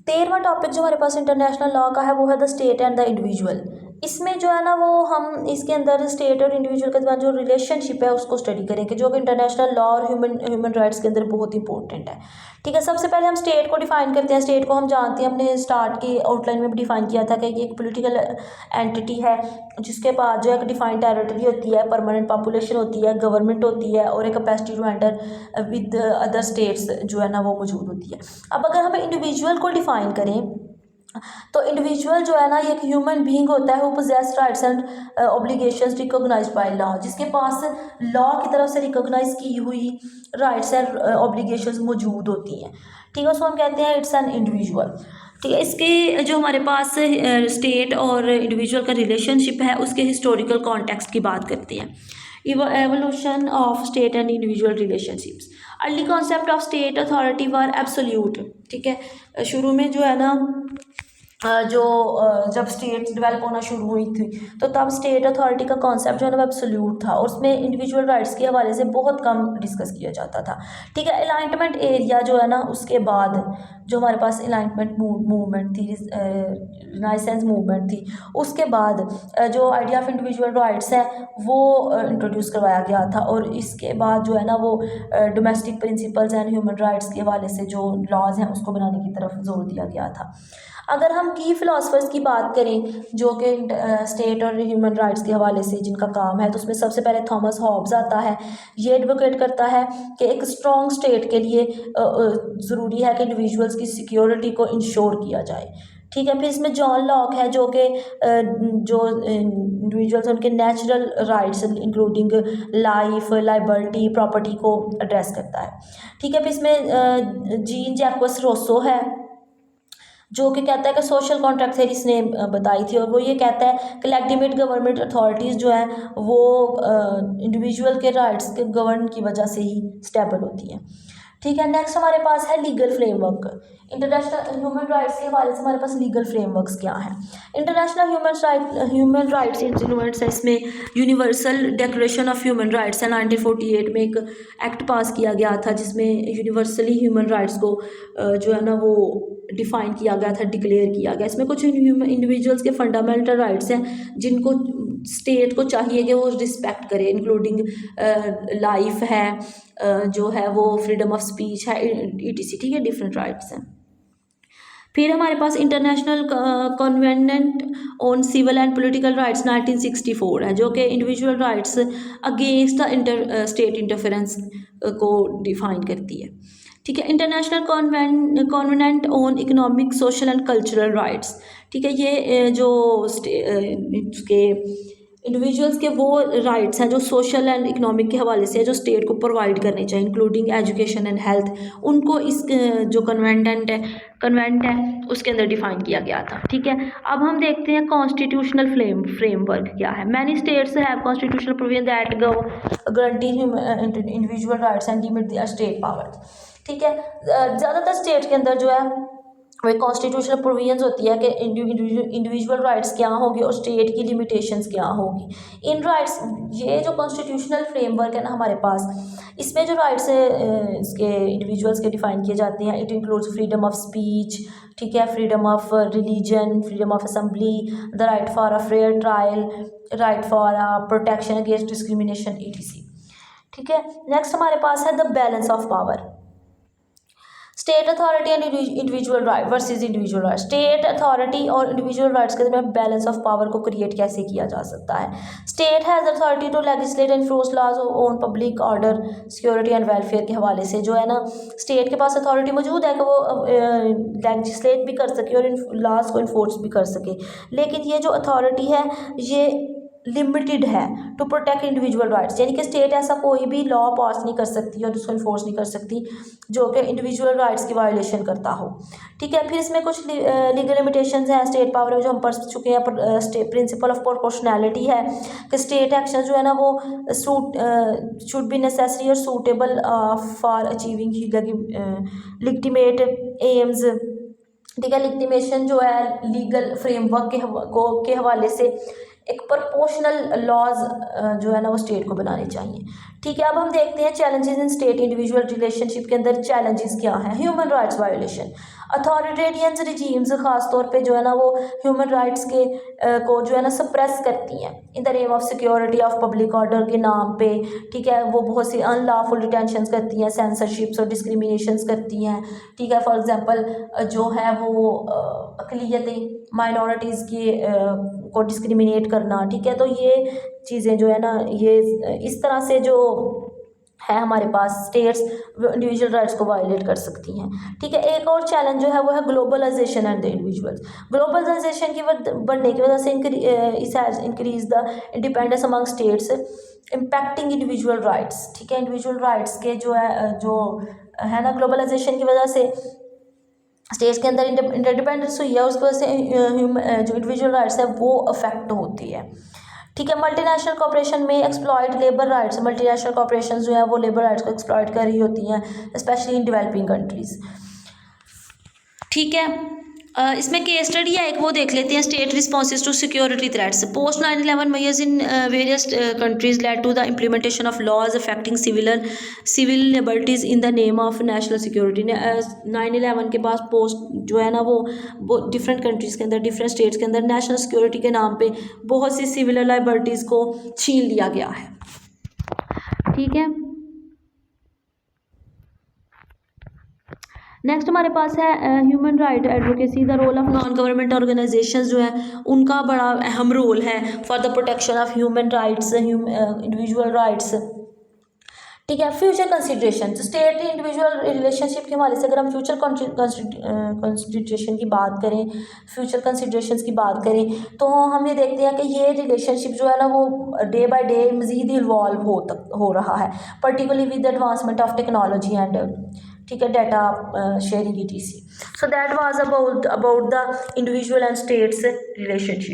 13वां topic जो हमारे पास इंटरनेशनल लॉ का है वो है the state and the individual. इसमें जो है ना वो हम इसके अंदर स्टेट और इंडिविजुअल के दरमियान जो रिलेशनशिप है उसको स्टडी करेंगे, जो कि इंटरनेशनल लॉ और ह्यूमन ह्यूमन राइट्स के अंदर बहुत इंपॉर्टेंट है। ठीक है, सबसे पहले हम स्टेट को डिफाइन करते हैं। स्टेट को हम जानते हैं, हमने स्टार्ट की आउटलाइन में भी डिफाइन किया था कि ये एक पॉलिटिकल एंटिटी है जिसके पास जो है एक डिफाइंड टेरिटरी होती है, परमानेंट पॉपुलेशन होती है, गवर्नमेंट होती है और एक capacity to handle with other states जो है ना वो मौजूद होती है। अब अगर हम इंडिविजुअल को डिफाइन करें तो इंडिविजुअल जो है ना ये एक ह्यूमन बीइंग होता है who possesses rights and obligations recognized by law, जिसके पास लॉ की तरफ से रिकॉग्नाइज की हुई राइट्स एंड ऑब्लिगेशंस मौजूद होती हैं। ठीक है, उसको हम कहते हैं इट्स एन इंडिविजुअल। ठीक है, इसके जो हमारे पास स्टेट और इंडिविजुअल का रिलेशनशिप है उसके हिस्टोरिकल कॉन्टेक्स्ट की बात करते हैं। Evolution of state and individual relationships. Early concept of state authority were absolute. ठीक है, शुरू में जो है ना जब स्टेट डेवलप होना शुरू हुई थी तो तब स्टेट अथॉरिटी का कॉन्सेप्ट जो है ना वो एब्सोल्यूट था और उसमें इंडिविजुअल राइट्स के हवाले से बहुत कम डिस्कस किया जाता था। ठीक है, अलाइनमेंट एरिया जो है ना उसके बाद जो हमारे पास अलाइनमेंट मूवमेंट थी, रिनाइसेंस मूवमेंट थी, उसके बाद जो आइडिया ऑफ इंडिविजुअल राइट्स है वो इंट्रोड्यूस करवाया गया था और इसके बाद जो है ना वो domestic principles and human rights के हवाले से जो लॉज हैं उसको बनाने की तरफ जोर दिया गया था। अगर हम की फ़िलासफ़र्स की बात करें जो कि स्टेट और ह्यूमन राइट्स के हवाले से जिनका काम है, तो उसमें सबसे पहले थॉमस हॉब्स आता है। ये एडवोकेट करता है कि एक स्ट्रॉन्ग स्टेट के लिए ज़रूरी है कि इंडिविजुअल्स की सिक्योरिटी को इंश्योर किया जाए। ठीक है, फिर इसमें जॉन लॉक है जो कि जो इंडिविजुअल्स उनके natural rights including life, liberty, property को एड्रेस करता है। ठीक है, फिर इसमें जीन जैक्वस रोसो है जो कि कहता है कि सोशल कॉन्ट्रैक्ट थ्योरी इसने बताई थी और वो ये कहता है कि लेजिटिमेट गवर्नमेंट अथॉरिटीज़ जो हैं वो इंडिविजुअल के राइट्स के गवर्न की वजह से ही स्टेबल होती हैं। ठीक है, नेक्स्ट हमारे पास है legal framework. International human rights के हवाले से हमारे पास लीगल फ्रेमवर्क्स क्या हैं। इंटरनेशनल ह्यूमन राइट्स इंस्ट्रूमेंट्स है, इसमें universal declaration of human rights है। 1948 में एक एक्ट पास किया गया था जिसमें यूनिवर्सली ह्यूमन राइट्स को जो है ना वो डिफ़ाइन किया गया था, डिक्लेयर किया गया। इसमें कुछ इंडिविजुअल्स के फंडामेंटल राइट्स हैं जिनको स्टेट को चाहिए कि वो रिस्पेक्ट करे, इंक्लूडिंग लाइफ है, जो है वो फ्रीडम ऑफ स्पीच है, ईटीसी। ठीक है, डिफरेंट राइट्स हैं। फिर हमारे पास international convent on civil and political rights 1964 है जो कि individual rights against the inter state interference को डिफाइन करती है। ठीक है, international convent on economic, social and cultural rights. ठीक है, ये जो उसके इंडिविजुअल्स के वो राइट्स हैं जो सोशल एंड इकोनॉमिक के हवाले से है जो स्टेट को प्रोवाइड करने चाहिए, इंक्लूडिंग एजुकेशन एंड हेल्थ, उनको इस जो कन्वेंट है उसके अंदर डिफाइन किया गया था। ठीक है, अब हम देखते हैं कॉन्स्टिट्यूशनल फ्रेमवर्क क्या है। Many states have constitutional provision that guarantee individual rights and limit the state power. ठीक है, ज़्यादातर स्टेट के अंदर जो है वो कॉन्स्टिट्यूशनल प्रोविजंस होती है कि इंडिविजुअल राइट्स क्या होगी और स्टेट की लिमिटेशंस क्या होगी। इन राइट्स ये जो कॉन्स्टिट्यूशनल फ्रेमवर्क है ना हमारे पास, इसमें जो राइट्स है इसके इंडिविजुअल्स के डिफाइन किए जाते हैं। It includes freedom of speech, ठीक है, freedom of religion, freedom of assembly, the right for a fair trial, right for protection against discrimination, ETC. ठीक है, नेक्स्ट हमारे पास है the balance of power. State authority and individual right versus individual right. State authority और individual rights के दरमियान balance of power को create कैसे किया जा सकता है। State has authority to legislate and enforce laws on public order, security and welfare के हवाले से जो है ना स्टेट के पास अथॉरिटी मौजूद है कि वो लेजिस्लेट भी कर सके और इन लॉज को इन्फोर्स भी कर सके, लेकिन ये जो अथॉरिटी है ये लिमिटेड है टू प्रोटेक्ट इंडिविजुअल राइट्स, यानी कि स्टेट ऐसा कोई भी लॉ पास नहीं कर सकती और उसको इन्फोर्स नहीं कर सकती जो कि इंडिविजुअल राइट्स की वायलेशन करता हो। ठीक है, फिर इसमें कुछ लीगल लिमिटेशंस हैं स्टेट पावर में जो हम पढ़ चुके हैं। प्रिंसिपल ऑफ प्रोपोर्शनैलिटी है कि स्टेट एक्शन जो है ना वो शुड बी नेसेसरी और suitable for achieving legitimate AIIMS. ठीक है, लेजिटिमेशन जो है लीगल फ्रेमवर्क के हवाले से एक प्रोपोर्शनल लॉज जो है ना वो स्टेट को बनाने चाहिए। ठीक है, अब हम देखते हैं challenges in state individual relationship के अंदर चैलेंजेस क्या हैं। Human rights violation, authoritarian regimes ख़ास तौर पे जो है ना वो ह्यूमन राइट्स के को जो है ना सप्रेस करती हैं इन the name of security of public order के नाम पे। ठीक है, वो बहुत सी अनलॉफुल डिटेंशंस करती हैं, सेंसरशिप्स और डिस्क्रिमिनेशंस करती हैं। ठीक है, फॉर एग्जांपल जो है वो अक़लियतें माइनॉरिटीज़ की को डिस्क्रिमिनेट करना। ठीक है, तो ये चीज़ें जो है ना ये इस तरह से जो है हमारे पास स्टेट्स इंडिविजुअल राइट्स को वायलेट कर सकती हैं। ठीक है, एक और चैलेंज जो है वो है globalization and the individuals. Globalization की बढ़ने की वजह से इस has increase the independence among states impacting individual rights. ठीक है, इंडिविजुअल राइट्स के जो है ना ग्लोबलाइजेशन की वजह से स्टेट्स के अंदर इंडिपेंडेंस हुई है, उसकी वजह से जो इंडिविजुअल राइट्स है वो अफेक्ट होती है। ठीक है, मल्टीनेशनल कॉर्पोरेशन में exploit labour rights, multinational corporation जो है वो लेबर राइट्स को एक्सप्लॉयट कर रही होती हैं, स्पेशली इन डेवलपिंग कंट्रीज़। ठीक है, इसमें केस स्टडी है एक, वो देख लेते हैं। State responses to security threats post 9/11 measures in various countries led to the implementation of laws affecting civil liberties in the name of national security. 9/11 के बाद पोस्ट जो है ना वो डिफरेंट कंट्रीज़ के अंदर, डिफरेंट स्टेट्स के अंदर नेशनल सिक्योरिटी के नाम पे बहुत सी सिविल लिबर्टीज़ को छीन लिया गया है। ठीक है, नेक्स्ट हमारे पास है human right advocacy. The role of non governmental organizations जो है उनका बड़ा अहम रोल है for the protection of human rights, individual rights. ठीक है, future consideration, state individual relationship के हवाले से अगर हम फ्यूचर कंसिड्रेशन की बात करें, फ्यूचर कंसिड्रेशंस की बात करें तो हम ये देखते हैं कि ये रिलेशनशिप जो है ना वो डे बाय डे मज़ीद इवॉल्व हो रहा है, particularly with advancement of technology and ठीक है data sharing ETC। So that was about the individual and states relationship.